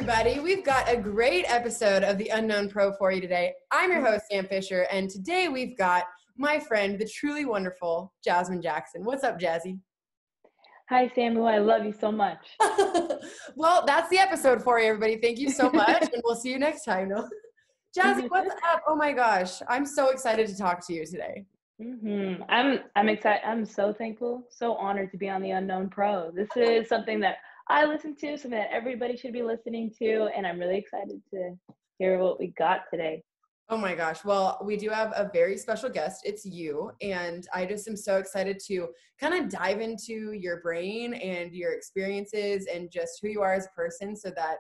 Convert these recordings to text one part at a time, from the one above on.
everybody. We've got a great episode of The Unknown Pro for you today. I'm your host, Sam Fisher, and today we've got my friend, the truly wonderful Jazmyn Jackson. What's up, Jazzy? Hi, Samuel. I love you so much. Well, that's the episode for you, everybody. Thank you so much, and we'll see you next time. No? Jazzy, what's up? Oh my gosh, I'm so excited to talk to you today. I'm excited. I'm so thankful, so honored to be on The Unknown Pro. This is something that I listen to, something that everybody should be listening to, and I'm really excited to hear what we got today. Oh my gosh. Well, we do have a very special guest. It's you. And I just am so excited to kind of dive into your brain and your experiences and just who you are as a person so that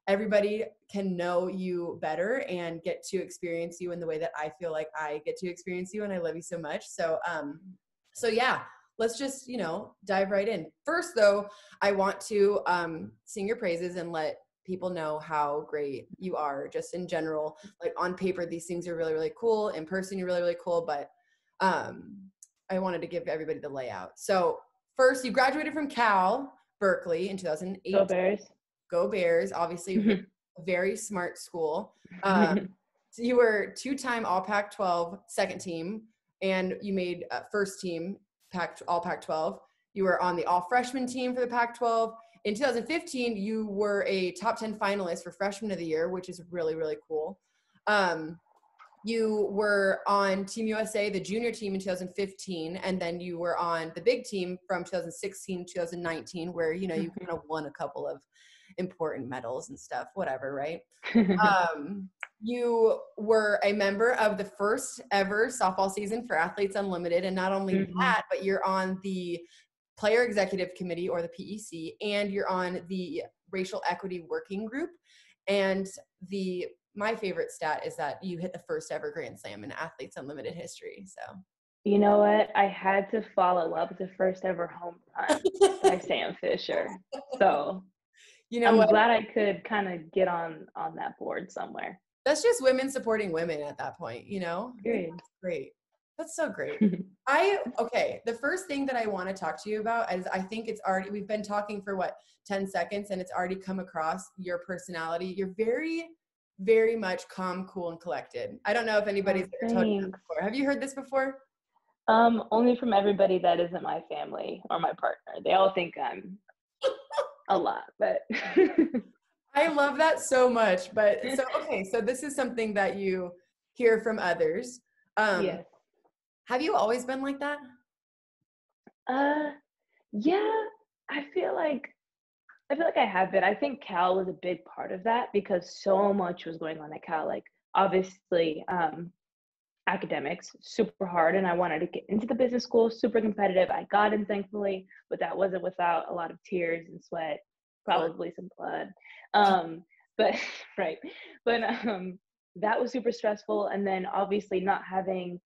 everybody can know you better and get to experience you in the way that I feel like I get to experience you. And I love you so much. So yeah, let's just, dive right in. First though, I want to sing your praises and let people know how great you are just in general. Like on paper, these things are really, really cool. In person, you're really, really cool. But I wanted to give everybody the layout. So first, you graduated from Cal Berkeley in 2008. Go Bears. Go Bears. Obviously, a very smart school. So you were two-time All Pac-12 second team, and you made first team All Pac-12. You were on the All Freshman team for the Pac-12. In 2015, you were a top 10 finalist for Freshman of the Year, which is really, really cool. You were on Team USA, the junior team in 2015, and then you were on the big team from 2016 to 2019, where, you kind of won a couple of important medals and stuff, whatever, right? You were a member of the first ever softball season for Athletes Unlimited, and not only that, but you're on the Player Executive Committee, or the PEC, and you're on the Racial Equity Working Group. And my favorite stat is that you hit the first ever Grand Slam in Athletes Unlimited history. So, you know what? I had to follow up the first ever home run by Sam Fisher. So, I'm glad I could kind of get on that board somewhere. That's just women supporting women at that point, Great. That's great. That's so great. The first thing that I want to talk to you about is I think we've been talking for 10 seconds and it's already come across your personality. You're very, very much calm, cool, and collected. I don't know if anybody's ever told you that before. Have you heard this before? Only from everybody that isn't my family or my partner. They all think I'm a lot, but I love that so much. But so this is something that you hear from others. Yes. Have you always been like that? Yeah, I feel like I have been. I think Cal was a big part of that because so much was going on at Cal. Like obviously, academics, super hard, and I wanted to get into the business school, super competitive. I got in, thankfully, but that wasn't without a lot of tears and sweat, probably some blood. But right, but that was super stressful. And then obviously not having,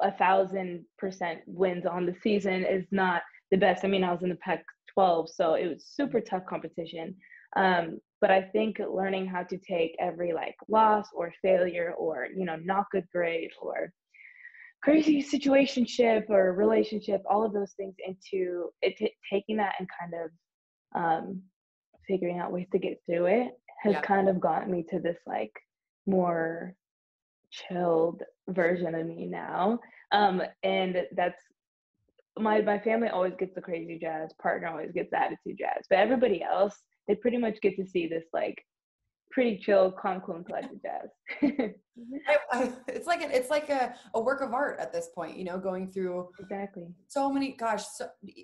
1,000% wins on the season is not the best. I mean, I was in the Pac-12, so it was super tough competition. But I think learning how to take every loss or failure or, not good grade or crazy situationship or relationship, all of those things into it, taking that and kind of figuring out ways to get through it has kind of gotten me to this more chilled version of me now. And that's my family always gets the crazy Jazz, partner always gets the attitude Jazz, but everybody else, they pretty much get to see this pretty chill, calm, cool, and collected Jazz. It's like a work of art at this point, going through exactly so many.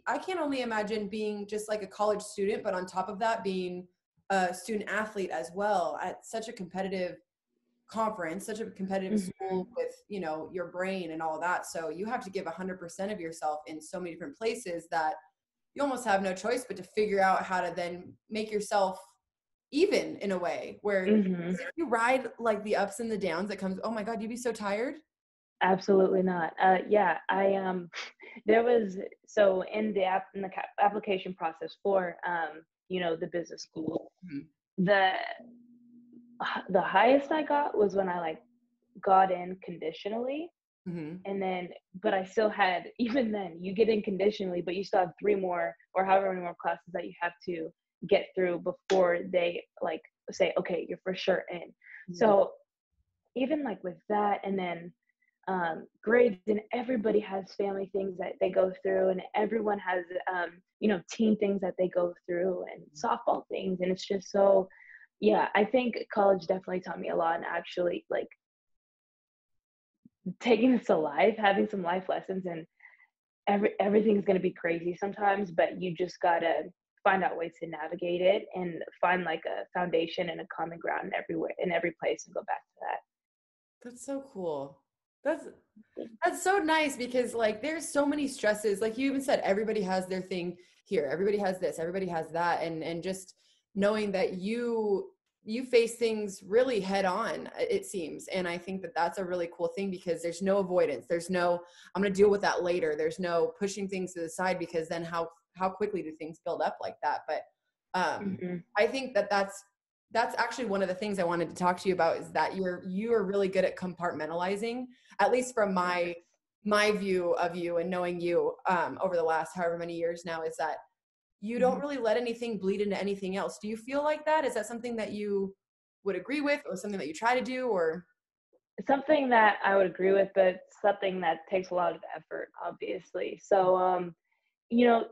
I can't only imagine being just like a college student, but on top of that, being a student athlete as well at such a competitive conference, such a competitive school with, your brain and all of that. So you have to give 100% of yourself in so many different places that you almost have no choice but to figure out how to then make yourself even in a way where if you ride the ups and the downs that comes, oh my God, you'd be so tired. Absolutely not. There was, so in the application process for, the business school, the highest I got was when I got in conditionally. And then, but I still had, even then you get in conditionally, but you still have 3 more or however many more classes that you have to get through before they like say, okay, you're for sure in. Mhm. So even like with that, and then grades, and everybody has family things that they go through, and everyone has team things that they go through, and softball things, and it's just so, yeah, I think college definitely taught me a lot, and actually like taking this to life, having some life lessons, and everything's going to be crazy sometimes, but you just gotta find out ways to navigate it and find like a foundation and a common ground everywhere in every place and go back to that. That's so cool. That's so nice because like there's so many stresses. Like you even said, everybody has their thing here. Everybody has this, everybody has that. And just knowing that you face things really head on, it seems. And I think that that's a really cool thing because there's no avoidance. There's no, I'm going to deal with that later. There's no pushing things to the side because then how quickly do things build up like that? But Mm-hmm. I think that that's actually one of the things I wanted to talk to you about is that you are really good at compartmentalizing, at least from my view of you and knowing you over the last however many years now, is that you don't Mm-hmm. really let anything bleed into anything else. Do you feel like that? Is that something that you would agree with or something that you try to do or? Something that I would agree with, but something that takes a lot of effort, obviously. So, you know,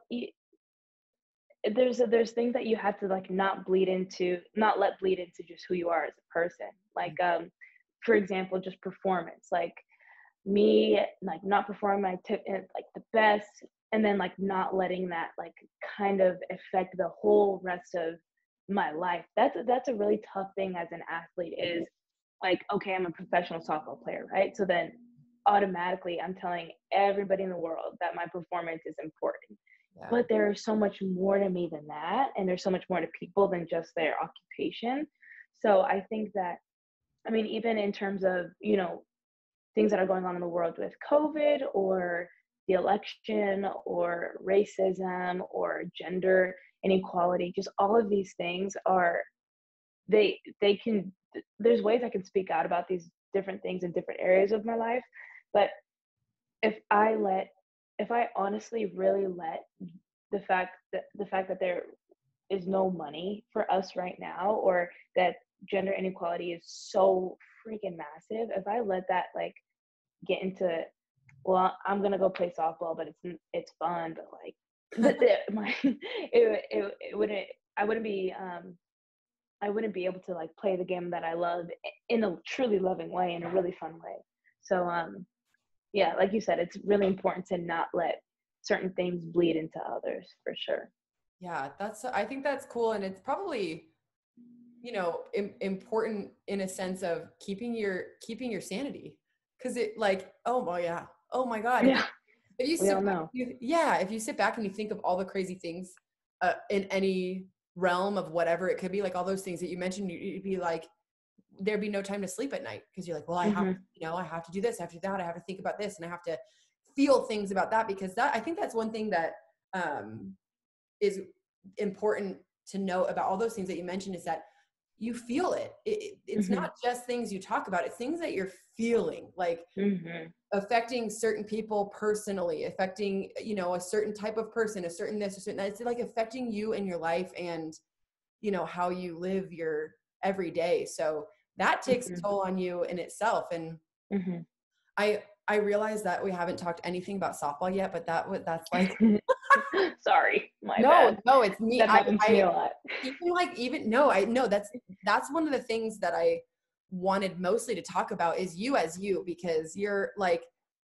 there's things that you have to like not let bleed into just who you are as a person. Like, for example, just performance. Like me, like not performing my tip like the best, and then like not letting that like kind of affect the whole rest of my life. That's a really tough thing as an athlete. Is like, okay, I'm a professional softball player, right? So then automatically I'm telling everybody in the world that my performance is important. Yeah. But there's so much more to me than that. And there's so much more to people than just their occupation. So I think that, I mean, even in terms of, things that are going on in the world with COVID or the election or racism or gender inequality, just all of these things are, they can, there's ways I can speak out about these different things in different areas of my life. But if I let, if I honestly really let the fact that there is no money for us right now, or that gender inequality is so freaking massive, if I let that like get into, well, I'm gonna go play softball, but it's fun, but like it wouldn't, I wouldn't be I wouldn't be able to like play the game that I love in a truly loving way, in a really fun way. So yeah, like you said, it's really important to not let certain things bleed into others, for sure. Yeah, I think that's cool. And it's probably, important in a sense of keeping your sanity. Cause it like, oh, well, yeah. Oh my God. Yeah, If you we sit all back, know. if you sit back and you think of all the crazy things in any realm of whatever it could be, like all those things that you mentioned, you'd be like, there'd be no time to sleep at night because you're like, well, Hmm. I have to do this, I have to do that, I have to think about this, and I have to feel things about that because I think that's one thing that is important to know about all those things that you mentioned is that you feel it's Hmm. not just things you talk about, it's things that you're feeling, like Hmm. affecting certain people personally, affecting, a certain type of person, a certain this, a certain that. It's like affecting you and your life and, how you live your every day. So that takes a Hmm. toll on you in itself. And Hmm. I realize that we haven't talked anything about softball yet, but that's like, Sorry, my no, bad. no, it's me. That happens to me a lot. Even no, I know that's one of the things that I wanted mostly to talk about is you as you, because you're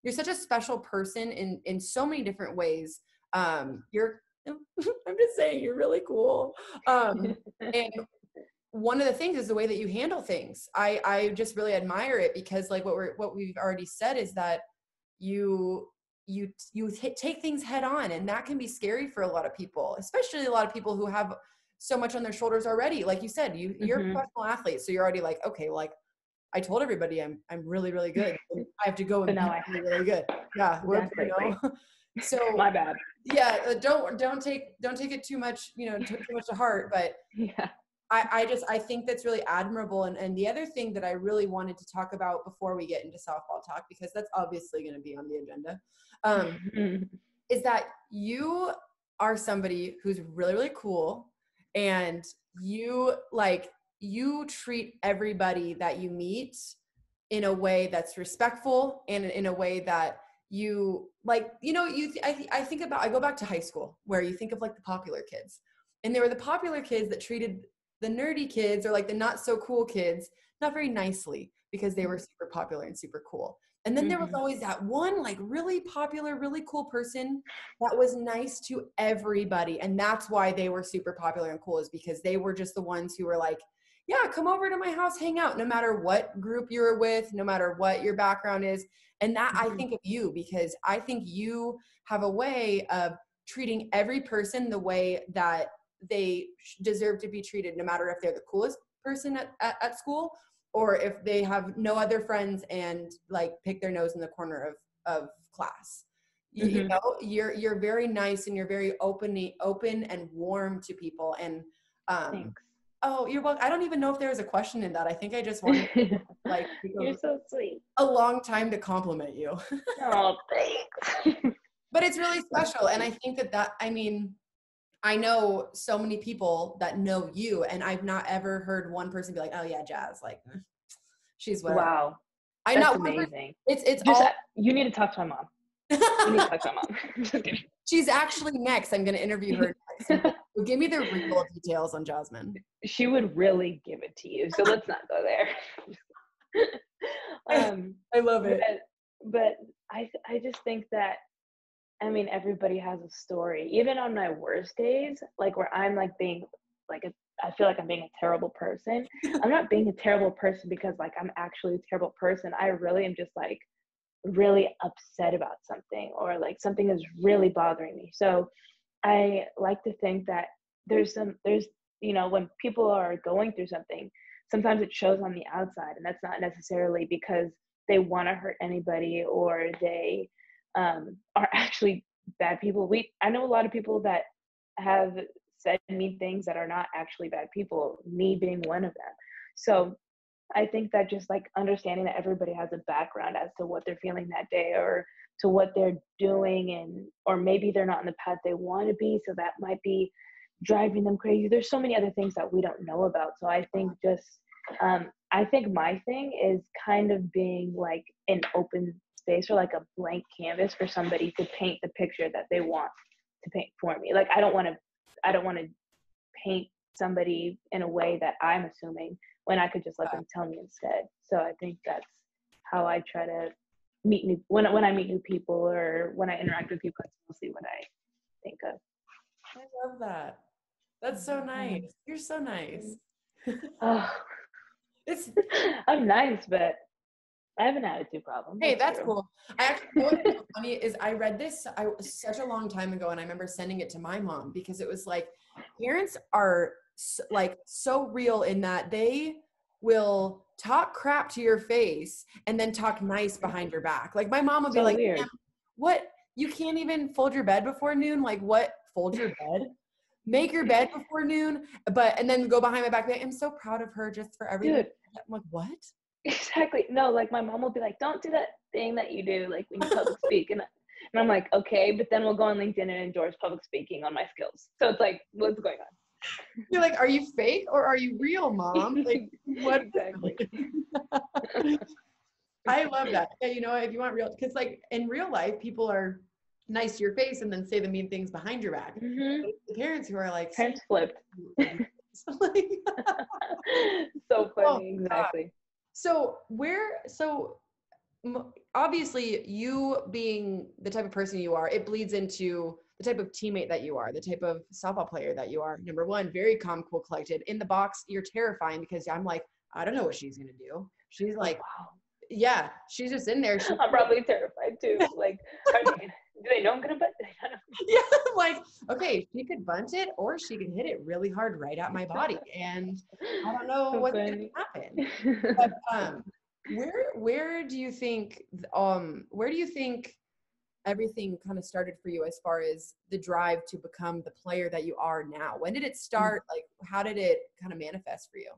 such a special person in so many different ways. You're I'm just saying you're really cool. And one of the things is the way that you handle things. I just really admire it because like what we've already said is that you take things head on, and that can be scary for a lot of people, especially a lot of people who have so much on their shoulders already. Like you said, you're a Hmm. professional athlete, so you're already like, okay, like I told everybody I'm really really good, and I have to go So and now be I really really good. Yeah, whoops, exactly. So My bad. yeah, don't take it too much, too much to heart, but Yeah. I think that's really admirable. And the other thing that I really wanted to talk about before we get into softball talk, because that's obviously going to be on the agenda, um, is that you are somebody who's really, really cool. and you treat everybody that you meet in a way that's respectful and in a way that you like, I think about, I go back to high school where you think of like the popular kids, and there were the popular kids that treated the nerdy kids or like the not so cool kids not very nicely because they were super popular and super cool. And then there was always that one like really popular, really cool person that was nice to everybody. And that's why they were super popular and cool, is because they were just the ones who were like, yeah, come over to my house, hang out, no matter what group you're with, no matter what your background is. And that I think of you, because I think you have a way of treating every person the way that they deserve to be treated, no matter if they're the coolest person at school or if they have no other friends and like pick their nose in the corner of class. You know, you're very nice and you're very open and warm to people. And Thanks. oh, you're welcome. I don't even know if there was a question in that. I think I just wanted to, like, You're so sweet. a long time to compliment you. Oh, thanks. But it's really special. And I think I mean, I know so many people that know you, and I've not ever heard one person be like, oh yeah, Jazz, like she's whatever. Wow. I That's know amazing. it's Just, all you need to talk to my mom. You need to talk to my mom. Just kidding. She's actually next. I'm going to interview her next. So give me the real details on Jazmyn. She would really give it to you. So let's not go there. I love it. But I just think that, I mean, everybody has a story. Even on my worst days, like where I'm like being like I feel like I'm being a terrible person. I'm not being a terrible person because like I'm actually a terrible person. I really am just like really upset about something, or like something is really bothering me. So I like to think that there's when people are going through something, sometimes it shows on the outside, and that's not necessarily because they want to hurt anybody or they are actually bad people. I know a lot of people that have said mean things that are not actually bad people, me being one of them. So I think that just like understanding that everybody has a background as to what they're feeling that day or to what they're doing, and or maybe they're not in the path they want to be, so that might be driving them crazy. There's so many other things that we don't know about. So I think just I think my thing is kind of being like an open space or like a blank canvas for somebody to paint the picture that they want to paint for me. Like I don't want to paint somebody in a way that I'm assuming, when I could just let them tell me instead. So I think that's how I try to meet when I meet new people or when I interact with people. That's mostly what I think of. I love that. That's so nice. You're so nice. Oh, I'm nice, but I have an attitude problem. Hey, that's cool. I actually, you know what's so funny is I read this such a long time ago, and I remember sending it to my mom because it was like, parents are so real in that they will talk crap to your face and then talk nice behind your back. Like my mom would be like, weird. what? You can't even fold your bed before noon? Like what? Fold your bed? Make your bed before noon? And then go behind my back. Like, I'm so proud of her just for everything. Dude. I'm like, what? Exactly. No, like my mom will be like, don't do that thing that you do, like when you public speak. And I'm like, okay, but then we'll go on LinkedIn and endorse public speaking on my skills. So it's like, what's going on? You're like, are you fake or are you real, Mom? Like, what? Exactly. I love that. Yeah, you know, if you want real, because like in real life, people are nice to your face and then say the mean things behind your back. Mm-hmm. The parents who are like, parents flipped. So funny. Oh, exactly. God. So obviously you being the type of person you are, it bleeds into the type of teammate that you are, the type of softball player that you are. Number one, very calm, cool, collected. In the box, you're terrifying because I'm like, I don't know what she's gonna do. She's like, wow. Yeah, she's just in there. I'm probably terrified too. Like, do they know I'm gonna bunt? Yeah, I'm like, okay, she could bunt it or she could hit it really hard right at my body, and I don't know what's gonna happen. But where do you think everything kind of started for you as far as the drive to become the player that you are now? When did it start? Like, how did it kind of manifest for you?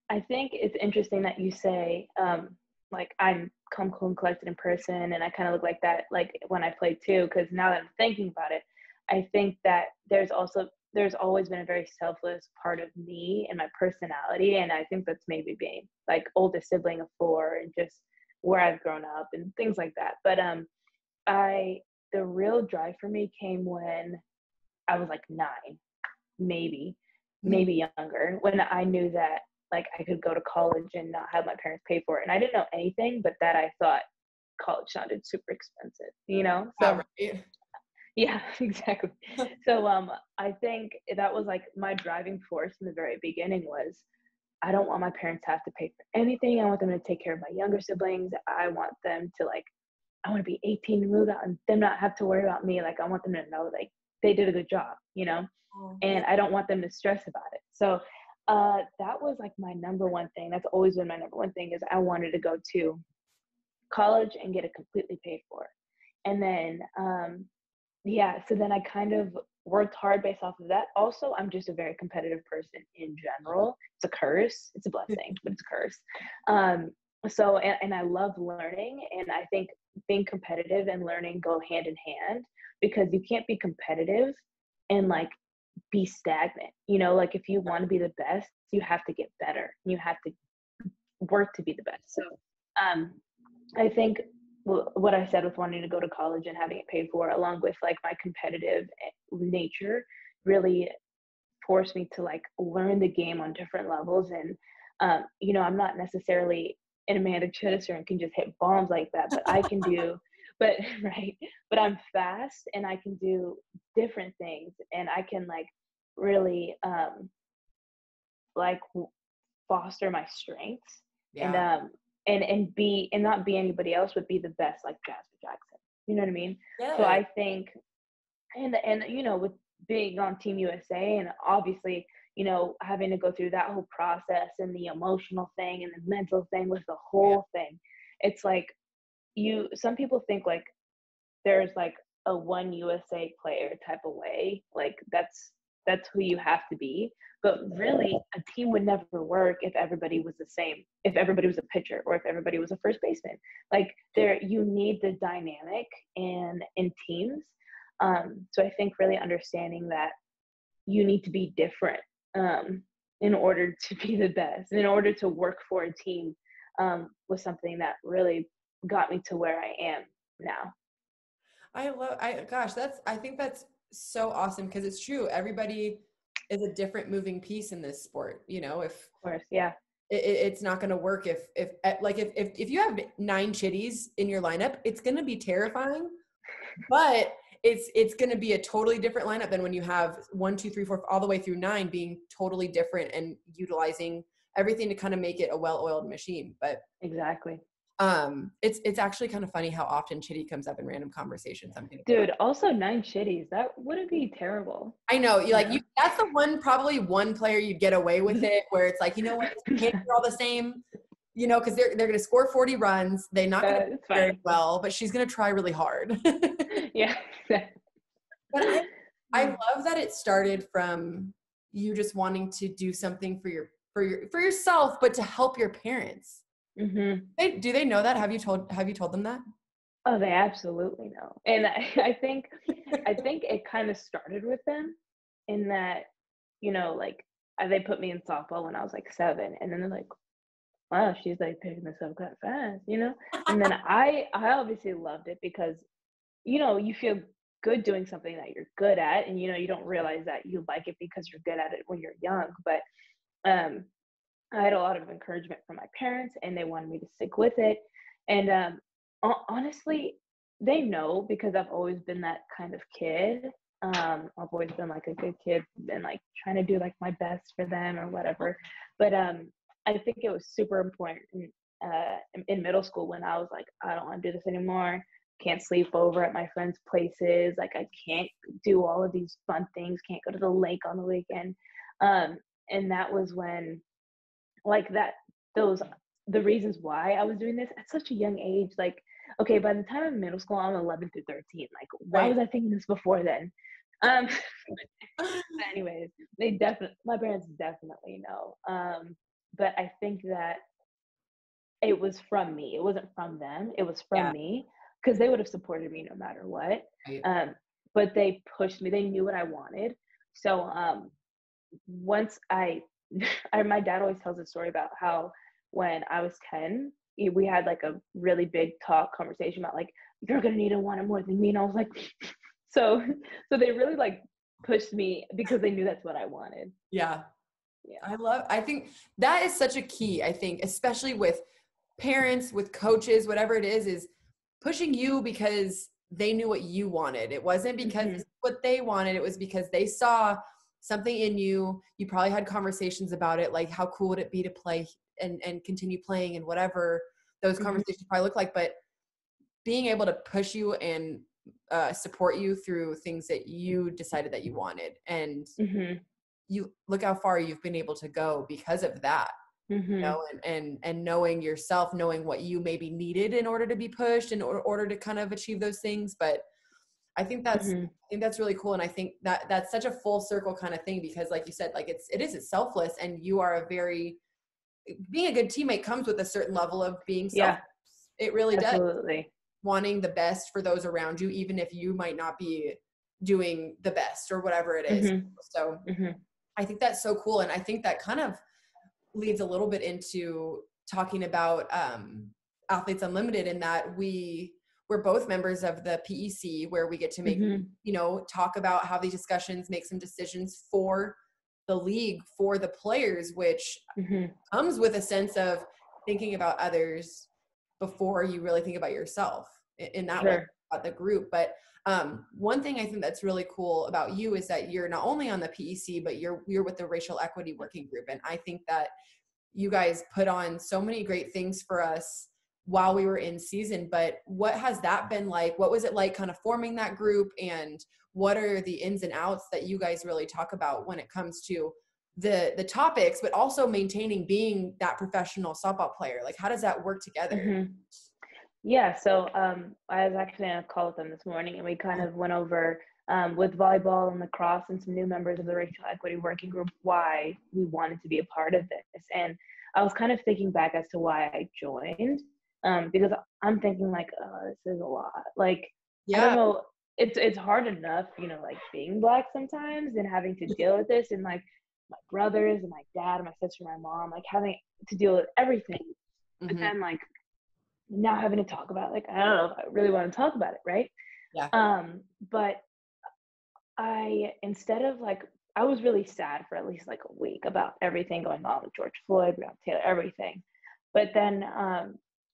I think it's interesting that you say, like, I'm calm, cool, and collected in person, and I kind of look like that, like, when I play too, because now that I'm thinking about it, I think that there's there's always been a very selfless part of me and my personality. And I think that's maybe being like oldest sibling of four and just where I've grown up and things like that. But the real drive for me came when I was like 9, maybe, Mhm. maybe younger, when I knew that like I could go to college and not have my parents pay for it. And I didn't know anything, but that I thought college sounded super expensive, you know? Yeah, So right. yeah, exactly. So I think that was like my driving force in the very beginning was I don't want my parents to have to pay for anything. I want them to take care of my younger siblings. I want them to like I want to be 18 and move out and them not have to worry about me. Like I want them to know like they did a good job, you know? Oh, yeah. And I don't want them to stress about it. So that was like my number one thing. That's always been my number one thing is I wanted to go to college and get it completely paid for. And then yeah, so then I kind of worked hard based off of that. Also, I'm just a very competitive person in general. It's a curse. It's a blessing, but it's a curse. Um, and I love learning, and I think being competitive and learning go hand in hand because you can't be competitive and like be stagnant. You know, like if you want to be the best, you have to get better. You have to work to be the best. So um, I think what I said with wanting to go to college and having it paid for, along with like my competitive nature, really forced me to like learn the game on different levels. And, you know, I'm not necessarily an Amanda Chittister and can just hit bombs like that, but I can do, but right, but I'm fast and I can do different things and I can like really like foster my strengths and Yeah. be and not be anybody else but be the best like Jazmyn Jackson. You know what I mean? So Yeah. I think and you know with being on Team USA and obviously you know having to go through that whole process and the emotional thing and the mental thing with the Oh, yeah. whole thing, it's like some people think like there's like a one USA player type of way. Like that's who you have to be. But really, a team would never work if everybody was the same. If everybody was a pitcher or if everybody was a first baseman. Like there, you need the dynamic in teams. So I think really understanding that you need to be different in order to be the best, in order to work for a team was something that really got me to where I am now. Gosh, I think that's so awesome because it's true. Everybody is a different moving piece in this sport. You know, if Of course, yeah. it's not going to work if you have 9 chitties in your lineup, it's going to be terrifying, but it's going to be a totally different lineup than when you have 1, 2, 3, 4, all the way through 9 being totally different and utilizing everything to kind of make it a well-oiled machine. But Exactly. it's actually kind of funny how often chitty comes up in random conversations. I'm gonna be honest. Dude, also 9 shitties. That wouldn't be terrible. I know you You like know? you. That's the one probably one player you'd get away with it, where it's like you know what, can't be all the same, you know, because they're gonna score 40 runs. They're not gonna It's play fine. very well, but she's gonna try really hard. Yeah. But I love that it started from you just wanting to do something for yourself, but to help your parents. hmm Do they know that? Have you told them that? Oh, they absolutely know. And I think it kind of started with them in that, you know, like they put me in softball when I was like 7, and then they're like, "Wow, she's like picking this up quite fast," you know. And then I obviously loved it because you know, you feel good doing something that you're good at, and you know, you don't realize that you like it because you're good at it when you're young. But um, I had a lot of encouragement from my parents, and they wanted me to stick with it. And honestly, they know because I've always been that kind of kid. I've always been like a good kid and like trying to do like my best for them or whatever. But I think it was super important in middle school when I was like, I don't want to do this anymore. Can't sleep over at my friends' places. Like I can't do all of these fun things. Can't go to the lake on the weekend. And that was when like that those the reasons why I was doing this at such a young age. Like, okay, by the time I'm in middle school, I'm 11 through 13. Like, why Right. was I thinking this before then? Um, but anyways, my parents definitely know. But I think that it was from me. It wasn't from them. It was from Yeah. me because they would have supported me no matter what. Right. Um, but they pushed me. They knew what I wanted. So once my dad always tells a story about how when I was 10, we had like a really big conversation about like, you're gonna need to want it more than me. And I was like, so they really like pushed me because they knew that's what I wanted. Yeah. Yeah. I think that is such a key, I think, especially with parents, with coaches, whatever it is pushing you because they knew what you wanted. It wasn't because Mm-hmm. it's what they wanted. It was because they saw something in you. You probably had conversations about it, like how cool would it be to play and continue playing and whatever those Mm-hmm. conversations probably look like. But being able to push you and support you through things that you decided that you wanted. And Mm-hmm. you look how far you've been able to go because of that. Mm-hmm. And knowing yourself, knowing what you maybe needed in order to be pushed in order to kind of achieve those things. But I think that's really cool. And I think that that's such a full circle kind of thing, because like you said, like it's selfless, and you are being a good teammate comes with a certain level of being Yeah, selfless. It really does. absolutely. Wanting the best for those around you, even if you might not be doing the best or whatever it is. Mm-hmm. So Mm-hmm. I think that's so cool. And I think that kind of leads a little bit into talking about Athletes Unlimited, in that we're both members of the PEC, where we get to make, Mm-hmm. talk about, have these discussions, make some decisions for the league, for the players, which Mm-hmm. comes with a sense of thinking about others before you really think about yourself in that way, Sure. about the group. But one thing I think that's really cool about you is that you're not only on the PEC, but you're with the Racial Equity Working Group. And I think that you guys put on so many great things for us while we were in season. But what has that been like? What was it like kind of forming that group? And what are the ins and outs that you guys really talk about when it comes to the topics, but also maintaining being that professional softball player? Like, how does that work together? Mm-hmm. Yeah, so I was actually on a call with them this morning, and we kind of went over with volleyball and lacrosse and some new members of the Racial Equity Working Group why we wanted to be a part of this. And I was kind of thinking back as to why I joined, because I'm thinking like, oh, this is a lot. Like, I don't Yeah. know, it's hard enough, like being Black sometimes and having to deal with this, and like my brothers and my dad and my sister and my mom, like having to deal with everything. But Mm-hmm. then like now having to talk about, like, I don't know if I really want to talk about it, right? Yeah. But instead of like, I was really sad for at least like a week about everything going on with George Floyd, Breonna Taylor, everything. But then I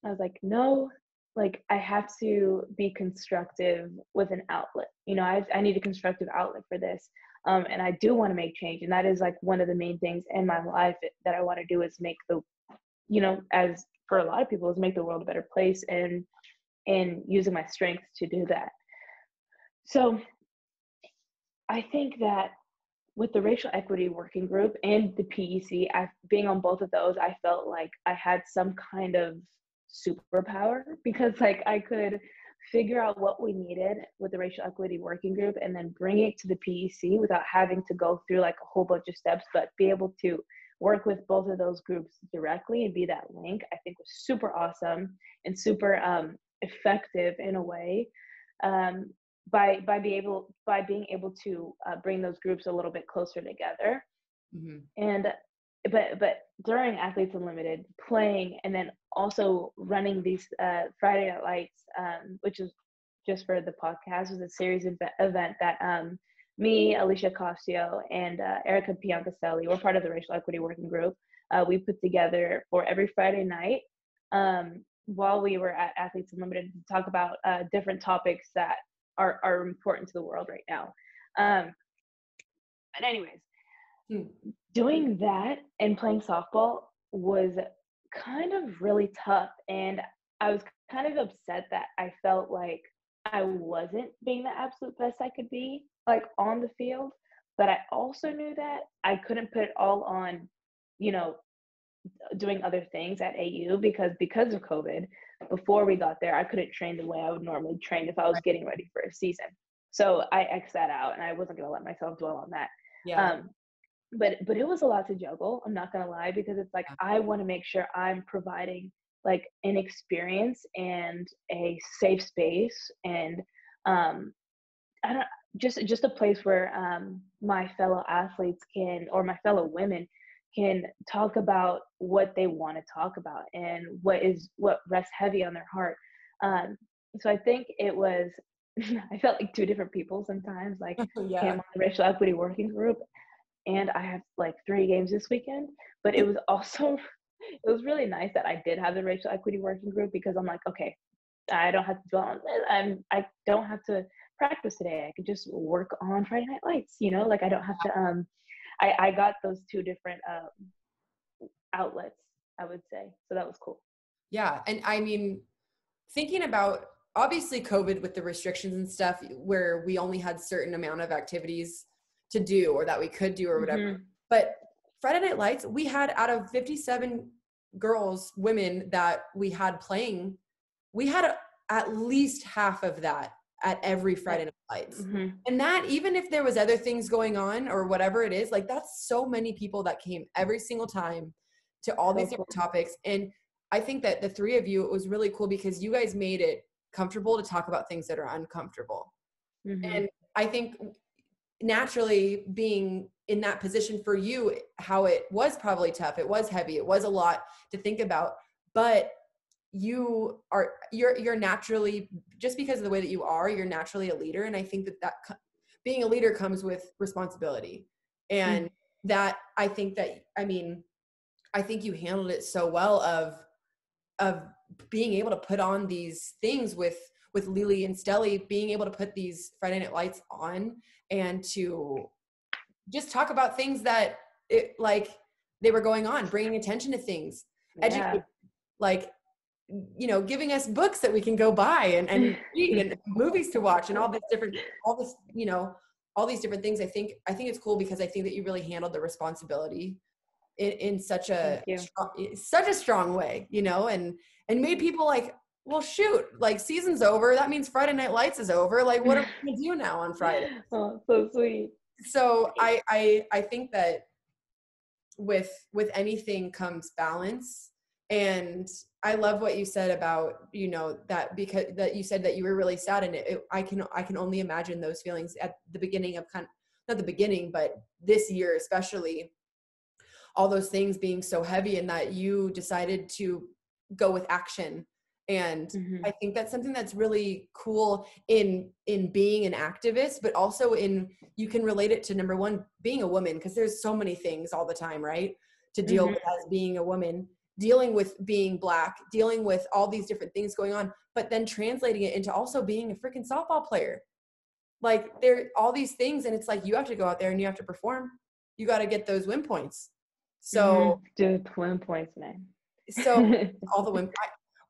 was like, no, like I have to be constructive with an outlet. I need a constructive outlet for this. And I do want to make change. And that is like one of the main things in my life that I want to do, is make as for a lot of people, is make the world a better place, and using my strengths to do that. So I think that with the Racial Equity Working Group and the PEC, being on both of those, I felt like I had some kind of superpower, because like I could figure out what we needed with the Racial Equity Working Group and then bring it to the PEC without having to go through like a whole bunch of steps, but be able to work with both of those groups directly and be that link, I think was super awesome and super effective in a way. By being able to bring those groups a little bit closer together. Mm-hmm. And but during Athletes Unlimited, playing and then also running these Friday Night Lights, which is, just for the podcast, was a series event that me, Alicia Costio, and Erica Piancaselli were part of the Racial Equity Working Group. We put together for every Friday night while we were at Athletes Unlimited to talk about different topics that are important to the world right now. But anyways, doing that and playing softball was kind of really tough. And I was kind of upset that I felt like I wasn't being the absolute best I could be, like on the field. But I also knew that I couldn't put it all on, doing other things at AU, because of COVID. Before we got there, I couldn't train the way I would normally train if I was getting ready for a season. So I X'd that out, and I wasn't going to let myself dwell on that. Yeah. But it was a lot to juggle, I'm not going to lie, because it's like I want to make sure I'm providing like an experience and a safe space, and I don't just a place where my fellow athletes can, or my fellow women can talk about what they want to talk about and what rests heavy on their heart. um, so I think it was I felt like two different people sometimes. Like, okay, I'm Yeah. on the racial equity working group and I have like 3 games this weekend, but it was also it was really nice that I did have the racial equity working group, because I'm like, okay, I don't have to dwell on it. I don't have to practice today. I could just work on Friday Night Lights, like I don't have to I got those two different outlets, I would say. So that was cool. Yeah. And I mean, thinking about obviously COVID with the restrictions and stuff where we only had certain amount of activities to do or that we could do or whatever. Mm-hmm. But Friday Night Lights, we had out of 57 girls, women that we had playing, we had at least half of that at every Friday Night Lights. Mm-hmm. And that, even if there was other things going on or whatever it is, like that's so many people that came every single time to all these different topics. And I think that the three of you, it was really cool because you guys made it comfortable to talk about things that are uncomfortable. Mm-hmm. And I think naturally being in that position for you, how it was probably tough, it was heavy, it was a lot to think about, but you're naturally, just because of the way that you're naturally a leader. And I think that being a leader comes with responsibility. And that, I think you handled it so well of being able to put on these things with Lily and Stelly, being able to put these Friday Night Lights on and to just talk about things that like they were going on, bringing attention to things, educate, like, giving us books that we can go buy and read and movies to watch and all these different things. I think it's cool because I think that you really handled the responsibility in such a strong way, and made people like, well, shoot, like season's over. That means Friday Night Lights is over. Like, what are we gonna do now on Friday? Oh, so sweet. So I think that with anything comes balance. And I love what you said about, that, because that you said that you were really sad, and I can only imagine those feelings at the beginning of not the beginning, but this year, especially, all those things being so heavy, and that you decided to go with action. And I think that's something that's really cool in being an activist, but also you can relate it to, number one, being a woman, because there's so many things all the time, right, to deal with as being a woman, dealing with being Black, dealing with all these different things going on, but then translating it into also being a freaking softball player. Like, there all these things, and it's like you have to go out there and you have to perform. You got to get those win points. So Dude, win points, man. So all the win,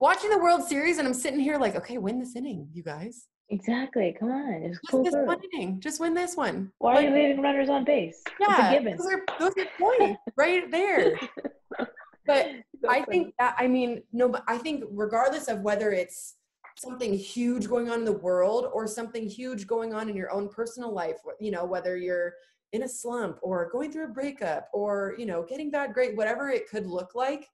watching the World Series, and I'm sitting here like, okay, win this inning, you guys. Exactly. Come on, just this one inning. Just win this one. Why are you leaving runners on base? Yeah, it's a given. Those are points right there. But I think that, I think regardless of whether it's something huge going on in the world or something huge going on in your own personal life, whether you're in a slump or going through a breakup or, getting bad grade, whatever it could look like,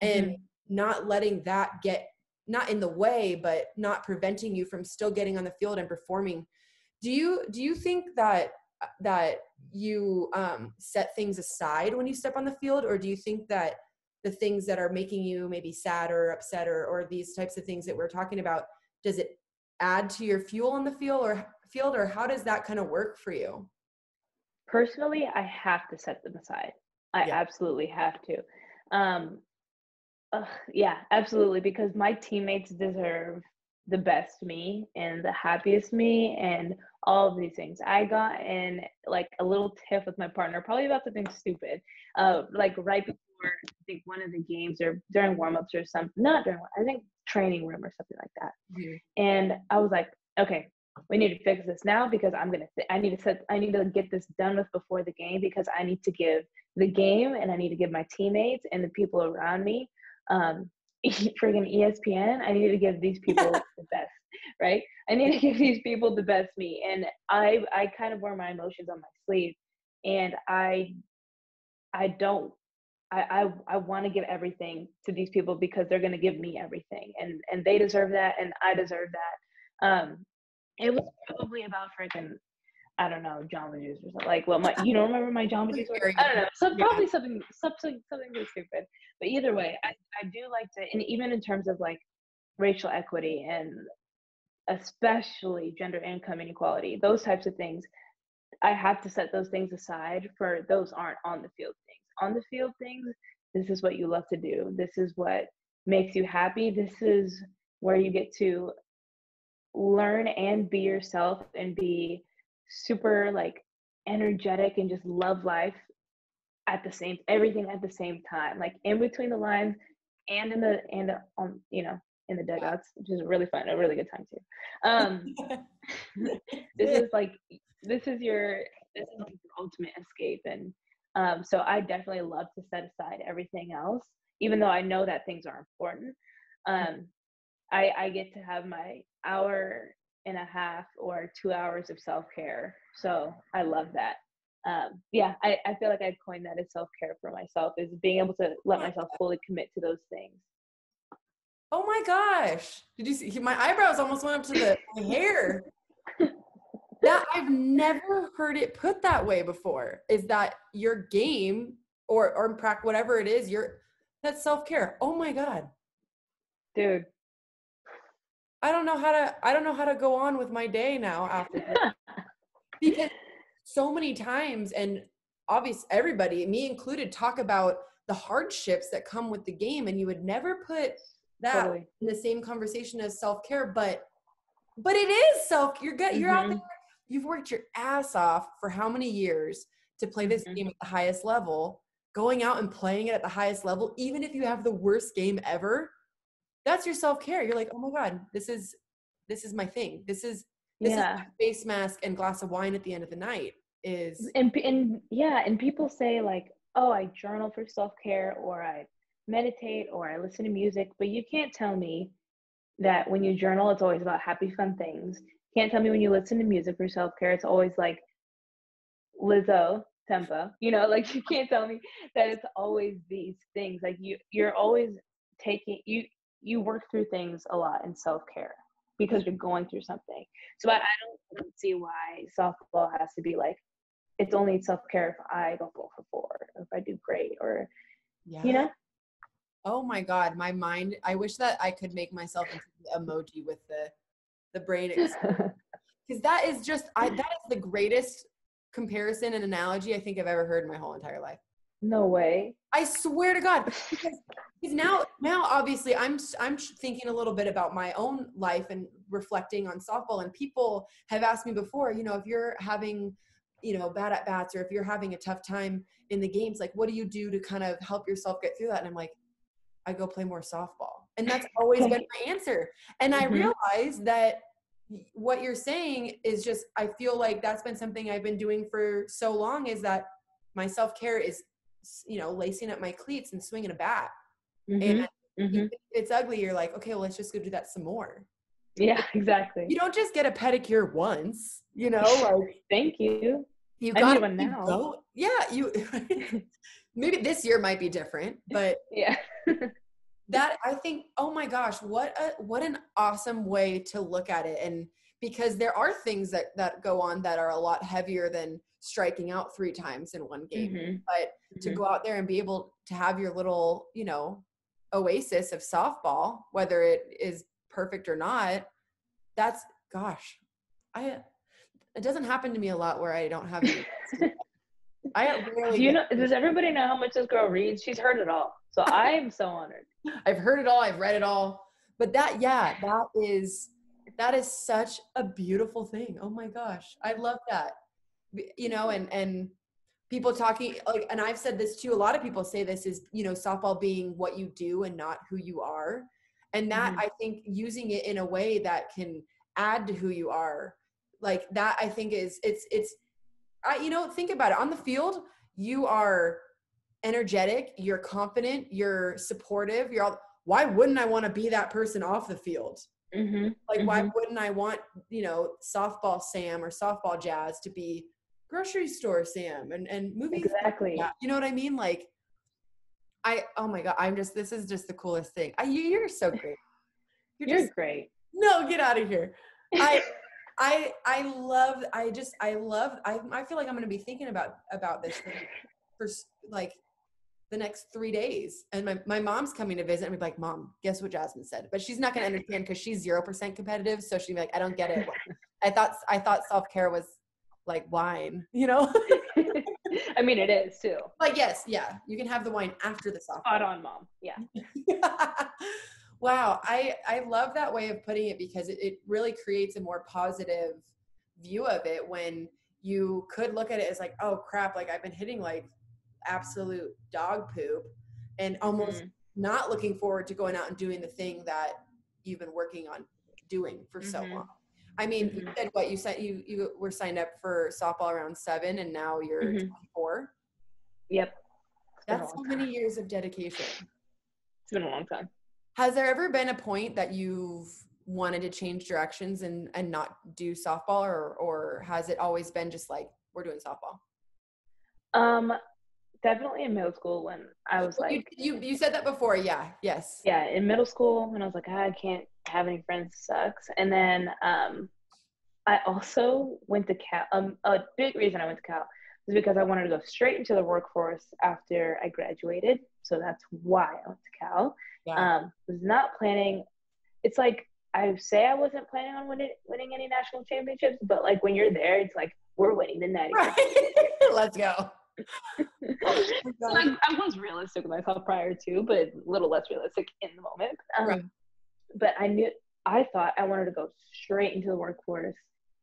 and not letting that get, not in the way, but not preventing you from still getting on the field and performing. Do you think that you set things aside when you step on the field, or do you think that the things that are making you maybe sad or upset or these types of things that we're talking about, does it add to your fuel on the field, or how does that kind of work for you? Personally, I have to set them aside. I absolutely have to. Yeah, absolutely, because my teammates deserve the best me and the happiest me and all of these things. I got in like a little tiff with my partner, probably about something stupid, like right before I think one of the games or during warmups or something. Not during, I think training room or something like that. And I was like, okay, we need to fix this now, because I need to get this done with before the game, because I need to give the game and I need to give my teammates and the people around me friggin' ESPN, I need to give these people the best, right? I need to give these people the best me. And I kind of wear my emotions on my sleeve, and I want to give everything to these people, because they're going to give me everything, and they deserve that, and I deserve that. It was probably about friggin' I don't know, Jamba Juice or something. Like, you don't remember my Jamba Juice order? I don't know. So Yeah. probably something really stupid. But either way, I do like to, and even in terms of like racial equity and especially gender income inequality, those types of things, I have to set those things aside for those aren't on the field things. On the field things, this is what you love to do. This is what makes you happy. This is where you get to learn and be yourself and be super like energetic and just love life everything at the same time, like in between the lines and in the dugouts, which is really fun, a really good time too. this is like this is like your ultimate escape. And so I definitely love to set aside everything else, even though I know that things are important. I get to have my hour and a half or 2 hours of self-care. So I love that. I feel like I'd coined that as self-care for myself, is being able to let myself fully commit to those things. Oh my gosh. Did you see my eyebrows almost went up to my hair? That I've never heard it put that way before. Is that your game or whatever it is, that's self-care. Oh my God. Dude. I don't know how to go on with my day now after this. Because so many times, and obviously everybody, me included, talk about the hardships that come with the game, and you would never put that Totally. in the same conversation as self-care, but it is you're out there, you've worked your ass off for how many years to play this game at the highest level, going out and playing it at the highest level, even if you have the worst game ever. That's your self-care. You're like, oh my God, this is my thing. This is my face mask and glass of wine at the end of the night. And people say like, oh, I journal for self-care, or I meditate, or I listen to music, but you can't tell me that when you journal, it's always about happy, fun things. You can't tell me when you listen to music for self-care, it's always like Lizzo tempo, like you can't tell me that it's always these things. Like you're always you work through things a lot in self-care because you're going through something. So I don't see why softball has to be like, it's only self-care if I go 4 for 4, or if I do great, or Oh my God, my mind, I wish that I could make myself into the emoji with the brain because that is the greatest comparison and analogy I think I've ever heard in my whole entire life. No way. I swear to God. Because now obviously I'm thinking a little bit about my own life and reflecting on softball, and people have asked me before, if you're having, bad at bats, or if you're having a tough time in the games, like what do you do to kind of help yourself get through that? And I'm like, I go play more softball. And that's always been my answer. And I realize that what you're saying is just, I feel like that's been something I've been doing for so long, is that my self-care is, lacing up my cleats and swinging a bat. And if it's ugly, you're like, okay, well, let's just go do that some more. Yeah, exactly. You don't just get a pedicure once, like, thank you. You got one now. Go. Yeah, maybe this year might be different, but yeah. That, I think, oh my gosh, what an awesome way to look at it. And because there are things that go on that are a lot heavier than striking out 3 times in one game. But to go out there and be able to have your little, oasis of softball, whether it is perfect or not, that's, gosh, it doesn't happen to me a lot where I don't have any. Does everybody know how much this girl reads? She's heard it all. So I am so honored. I've heard it all. I've read it all. But that is such a beautiful thing. Oh my gosh. I love that. And people talking, like, and I've said this too, a lot of people say this is, softball being what you do and not who you are. And that, I think, using it in a way that can add to who you are, like that, I think think about it. On the field, you are energetic, you're confident, you're supportive, why wouldn't I want to be that person off the field? Why wouldn't I want, softball Sam or softball Jazz to be grocery store Sam and movies? Exactly. You know what I mean? Like, oh my God, this is just the coolest thing. You're so great. You're great. No, get out of here. I feel like I'm going to be thinking about this for like the next 3 days. And my mom's coming to visit and be like, Mom, guess what Jazmyn said? But she's not going to understand because she's 0% competitive. So she'd be like, I don't get it. I thought self-care was like wine, you know? I mean, it is too. But yes, yeah, you can have the wine after the softball. Spot on, Mom. Yeah. Wow. I love that way of putting it because it really creates a more positive view of it when you could look at it as like, oh crap, like I've been hitting like absolute dog poop and almost not looking forward to going out and doing the thing that you've been working on doing for so long. I mean, you said what you said, you were signed up for softball around 7 and now you're 24. Yep. That's so many years of dedication. It's been a long time. Has there ever been a point that you've wanted to change directions and not do softball or has it always been just like, we're doing softball? Definitely in middle school when I was like, you said that before. Yeah. Yes. Yeah. In middle school when I was like, I can't have any friends, sucks. And then, I also went to Cal. A big reason I went to Cal was because I wanted to go straight into the workforce after I graduated. So that's why I went to Cal. Yeah. Was not planning. It's like, I say I wasn't planning on winning any national championships, but like when you're there, it's like, we're winning the netting. Right. Let's go. So like, I was realistic with myself prior to, but a little less realistic in the moment. Right. But I thought I wanted to go straight into the workforce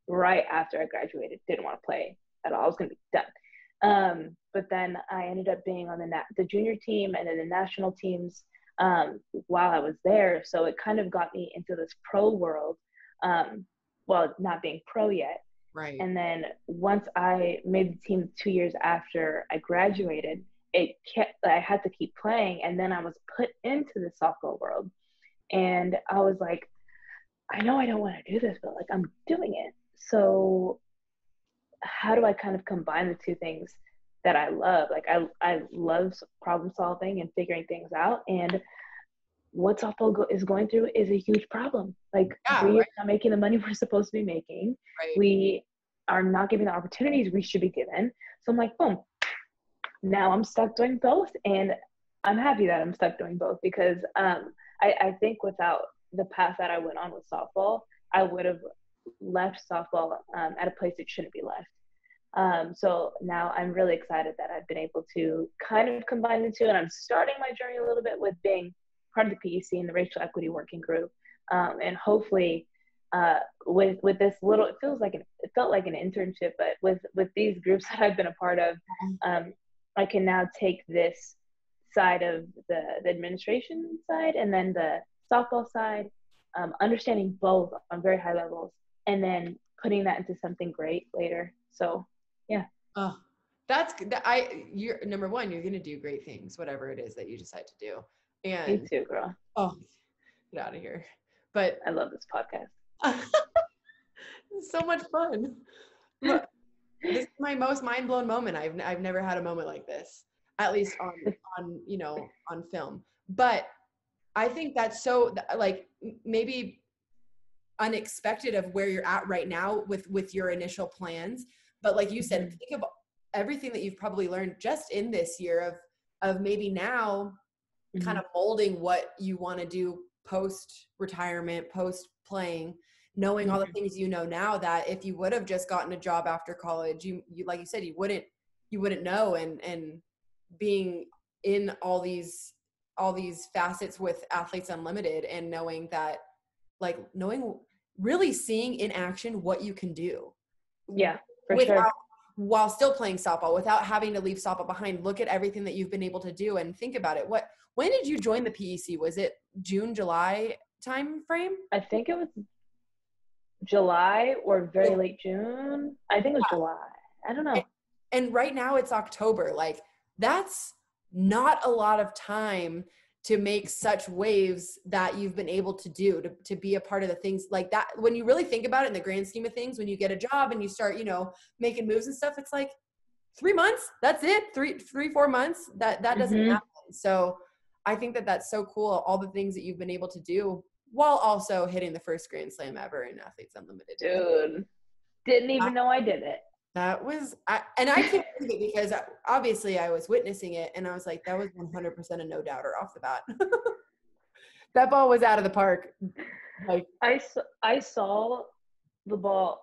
right after I graduated. Didn't want to play at all. I was going to be done. But then I ended up being on the junior team and then the national teams while I was there. So it kind of got me into this pro world. Well, not being pro yet. Right. And then once I made the team 2 years after I graduated, I had to keep playing. And then I was put into the softball world. And I was like, I know I don't want to do this, but like I'm doing it. So how do I kind of combine the two things that I love? Like I love problem solving and figuring things out. And what softball is going through is a huge problem. Like we are not making the money we're supposed to be making. Right. We are not giving the opportunities we should be given. So I'm like, boom, now I'm stuck doing both. And I'm happy that I'm stuck doing both because I think without the path that I went on with softball, I would have left softball at a place it shouldn't be left. So now I'm really excited that I've been able to kind of combine the two. And I'm starting my journey a little bit with being part of the PEC and the Racial Equity Working Group. And hopefully with this little, it felt like an internship, but with these groups that I've been a part of, I can now take this side of the administration side and then the softball side, understanding both on very high levels, and then putting that into something great later. So, yeah. Oh, you're number one, you're going to do great things, whatever it is that you decide to do. And me too, girl. Oh, get out of here. But I love this podcast. It's so much fun. But this is my most mind-blown moment. I've never had a moment like this, at least on film. But I think that's so like maybe unexpected of where you're at right now with your initial plans. But like you said, think of everything that you've probably learned just in this year of maybe now kind of molding what you want to do post retirement, post playing, knowing all the things you know now that if you would have just gotten a job after college, you like you said, you wouldn't know, and being in all these facets with Athletes Unlimited and knowing really seeing in action what you can do. Yeah, for sure. While still playing softball, without having to leave softball behind. Look at everything that you've been able to do and think about it. When did you join the PEC? Was it June, July time frame? I think it was July or very late June. I think it was July. I don't know. And right now it's October. Like that's not a lot of time to make such waves that you've been able to do to be a part of the things like that. When you really think about it in the grand scheme of things, when you get a job and you start, making moves and stuff, it's like 3 months. That's it. 4 months. That doesn't happen. So I think that that's so cool. All the things that you've been able to do while also hitting the first Grand Slam ever in Athletes Unlimited. Dude, didn't even know I did it. That was, and I can't believe it because obviously I was witnessing it and I was like, that was 100% a no doubter off the bat. That ball was out of the park. Like I saw the ball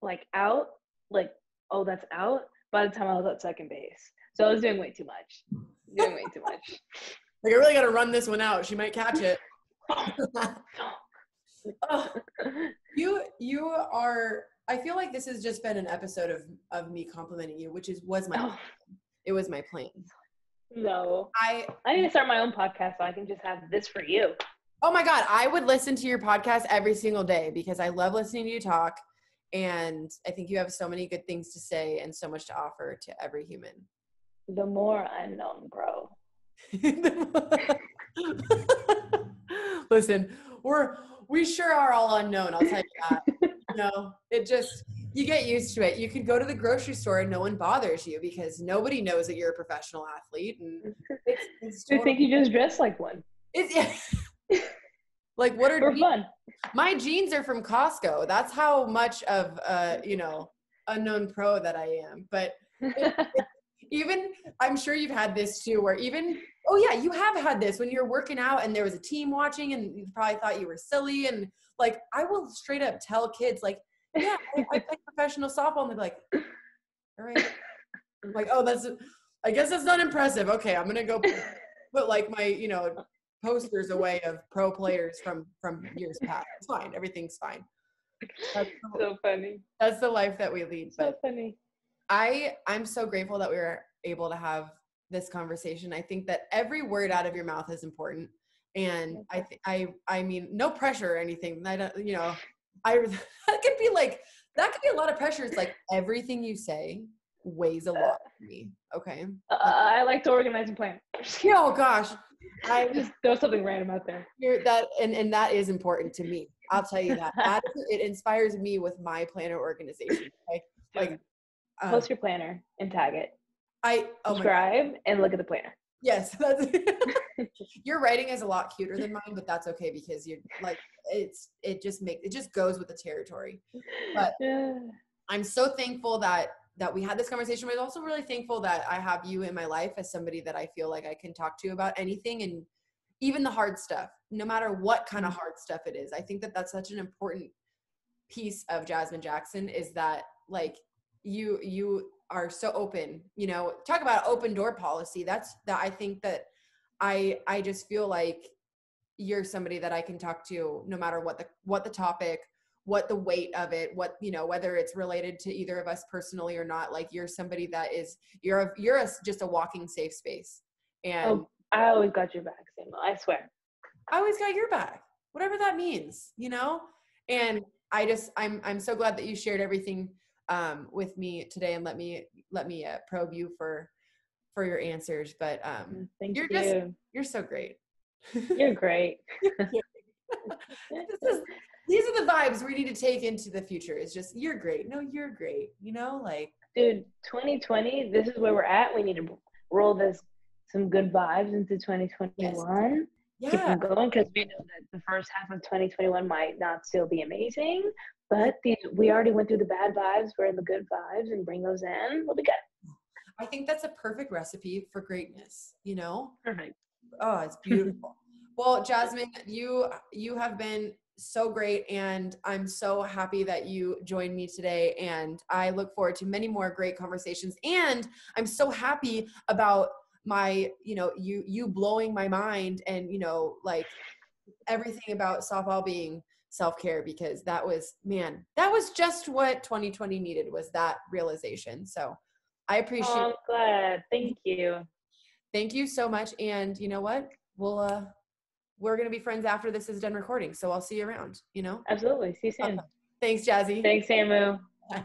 like out, like, oh, that's out by the time I was at second base. So I was doing way too much. Like, I really got to run this one out. She might catch it. Oh, you are, I feel like this has just been an episode of me complimenting you, which was my plan. It was my plan. No. I need to start my own podcast so I can just have this for you. Oh my God, I would listen to your podcast every single day because I love listening to you talk. And I think you have so many good things to say and so much to offer to every human. The more unknown, bro. Listen, we sure are all unknown, I'll tell you that. It just, you get used to it. You could go to the grocery store and no one bothers you because nobody knows that you're a professional athlete. And it's I think you just dress like one. Like, what are for fun? My jeans are from Costco. That's how much of unknown pro that I am. But even, I'm sure you've had this too, where you have had this when you're working out and there was a team watching and you probably thought you were silly. And like, I will straight up tell kids like, yeah, I play professional softball. And they're like, all right. I'm like, oh, I guess that's not impressive. Okay, I'm going to go put like my, posters away of pro players from years past. It's fine. Everything's fine. That's so funny. That's the life that we lead. So funny. I'm so grateful that we were able to have this conversation. I think that every word out of your mouth is important. And I mean, no pressure or anything. I don't, that could be a lot of pressure. It's like everything you say weighs a lot for me. Okay. I like to organize and plan. Oh gosh. I just throw something random out there. And that is important to me. I'll tell you that. It inspires me with my planner organization. Like post your planner and tag it. Subscribe and look at the planner. Yes, your writing is a lot cuter than mine, but that's okay because you're like it just goes with the territory. But I'm so thankful that we had this conversation, but I'm also really thankful that I have you in my life as somebody that I feel like I can talk to about anything and even the hard stuff, no matter what kind of hard stuff it is. I think that that's such an important piece of Jazmyn Jackson is that like you are so open, talk about open door policy. I think that I just feel like you're somebody that I can talk to no matter what the topic, what the weight of it, whether it's related to either of us personally or not. Like you're somebody that you're just a walking safe space. And I always got your back, Samuel. I swear. I always got your back, whatever that means, and I'm so glad that you shared everything with me today and let me probe you for your answers. But thank you. You're so great. You're great. These are the vibes we need to take into the future. It's just, you're great. No, you're great. Dude, 2020, this is where we're at. We need to roll some good vibes into 2021. Yes. Keep them going because we know that the first half of 2021 might not still be amazing, but we already went through the bad vibes. We're in the good vibes and bring those in. We'll be good. I think that's a perfect recipe for greatness, Perfect. Oh, it's beautiful. Well, Jazmyn, you have been so great, and I'm so happy that you joined me today, and I look forward to many more great conversations, and I'm so happy about my, you blowing my mind and, like everything about softball being self-care, because that was just what 2020 needed, was that realization. So I appreciate I'm glad. Thank you. Thank you so much. And you know what? We're going to be friends after this is done recording. So I'll see you around, Absolutely. See you soon. Okay. Thanks, Jazzy. Thanks, Samu. Bye.